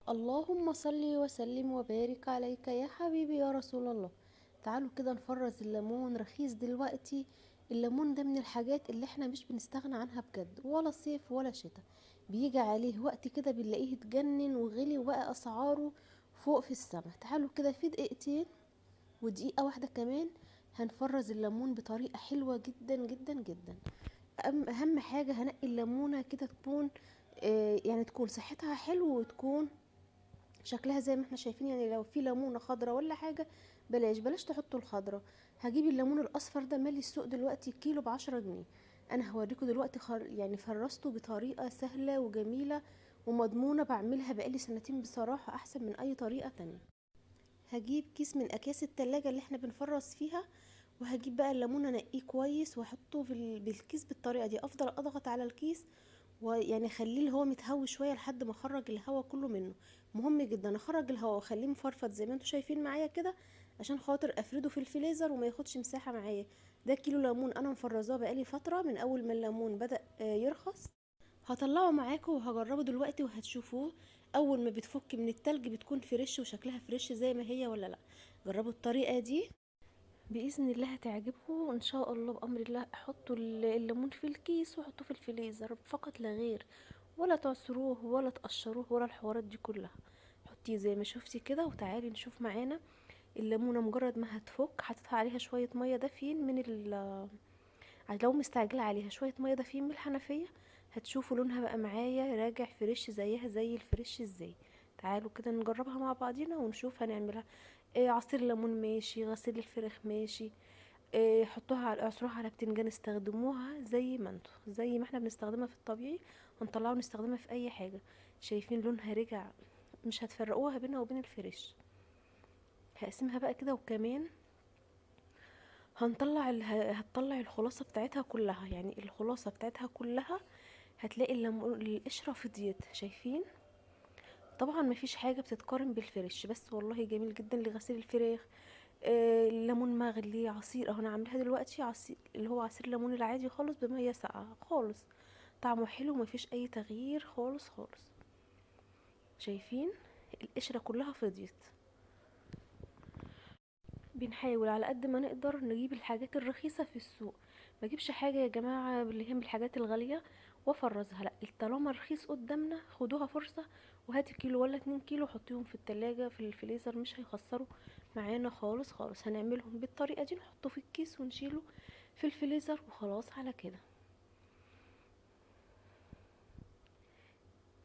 اللهم صل وسلم وبارك عليك يا حبيبي يا رسول الله. تعالوا كده نفرز الليمون رخيص دلوقتي. الليمون ده من الحاجات اللي احنا مش بنستغنى عنها بجد، ولا صيف ولا شتاء. بيجي عليه وقت كده بنلاقيه اتجنن وغلي وبقى اسعاره فوق في السما. تعالوا كده في دقيقتين ودقيقة واحدة كمان هنفرز الليمون بطريقة حلوة جدا جدا جدا. اهم حاجة هنقي الليمونة كده تكون يعني تكون صحتها حلو، وتكون شكلها زي ما احنا شايفين. يعني لو في ليمونه خضرة ولا حاجه بلاش تحطوا الخضرة. هجيب الليمون الاصفر ده مالي السوق دلوقتي كيلو ب10 جنيه. انا هوريكم دلوقتي يعني فرسته بطريقه سهله وجميله ومضمونه، بعملها بقالي سنتين بصراحه، احسن من اي طريقه تانية. هجيب كيس من اكياس التلاجة اللي احنا بنفرز فيها، وهجيب بقى الليمون انقيه كويس واحطه بالكيس بالطريقه دي. افضل اضغط على الكيس ويعني اخليه اللي هو متهوي شويه لحد ما اخرج الهواء كله منه. مهم جدا اخرج الهواء واخليه مفرفط زي ما انتم شايفين معايا كده، عشان خاطر افرده في الفريزر وما ياخدش مساحه معايا. ده كيلو ليمون انا مفرزاه بقالي فتره من اول ما الليمون بدأ يرخص. هطلعه معاكم وهجربه دلوقتي وهتشوفوه. اول ما بتفك من التلج بتكون فريش وشكلها فريش زي ما هي ولا لا. جربوا الطريقه دي باذن الله هتعجبكم ان شاء الله. بامر الله حطوا الليمون في الكيس وحطوه في الفريزر فقط لا غير، ولا تعصروه ولا تقشروه ولا الحوارات دي كلها. حطيه زي ما شفتي كده. وتعالي نشوف معانا الليمونه مجرد ما هتفك حطيتها عليها شويه ميه دافيين من لو مستعجله عليها شويه ميه دافيين من الحنفيه. هتشوفوا لونها بقى معايا راجع فريش زيها زي الفريش ازاي. تعالوا كده نجربها مع بعضينا ونشوف هنعملها. عصير ليمون ماشي، غسيل الفراخ ماشي، حطوها على اعصروها على بتنجان، استخدموها زي ما انتوا زي ما احنا بنستخدمها في الطبيعي. هنطلعها ونستخدمها في اي حاجه. شايفين لونها رجع؟ مش هتفرقوها بينها وبين الفريش. هقسمها بقى كده. وكمان هتطلع الخلاصه بتاعتها كلها، يعني الخلاصه بتاعتها كلها. هتلاقي القشره فضيت. شايفين؟ طبعا مفيش حاجه بتتقارن بالفريش، بس والله جميل جدا لغسيل الفراخ. ليمون مغلي، عصير اهو انا عاملاها دلوقتي عصير اللي هو عصير ليمون العادي خالص بميه ساقعه خالص. طعمه حلو مفيش اي تغيير خالص خالص. شايفين؟ القشره كلها فضيت. بنحاول على قد ما نقدر نجيب الحاجات الرخيصه في السوق. ما اجيبش حاجه يا جماعه اللي هي من الحاجات الغاليه وافرزها، لا، طالما رخيص قدامنا خدوها فرصه. وهاتي كيلو ولا 2 كيلو حطيهم في التلاجة في الفريزر، مش هيخسروا معانا خالص خالص. هنعملهم بالطريقه دي، نحطه في الكيس ونشيله في الفريزر وخلاص على كده.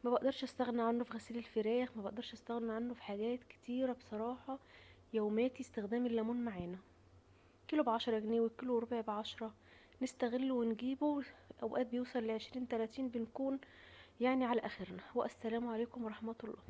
ما بقدرش استغنى عنه في غسيل الفراخ، ما بقدرش استغنى عنه في حاجات كتيره بصراحه. يوماتي استخدام الليمون معانا. كيلو ب10 جنيه والكيلو وربع ب10. نستغله ونجيبه. اوقات بيوصل ل20 30 بنكون يعني على اخرنا. والسلام عليكم ورحمة الله.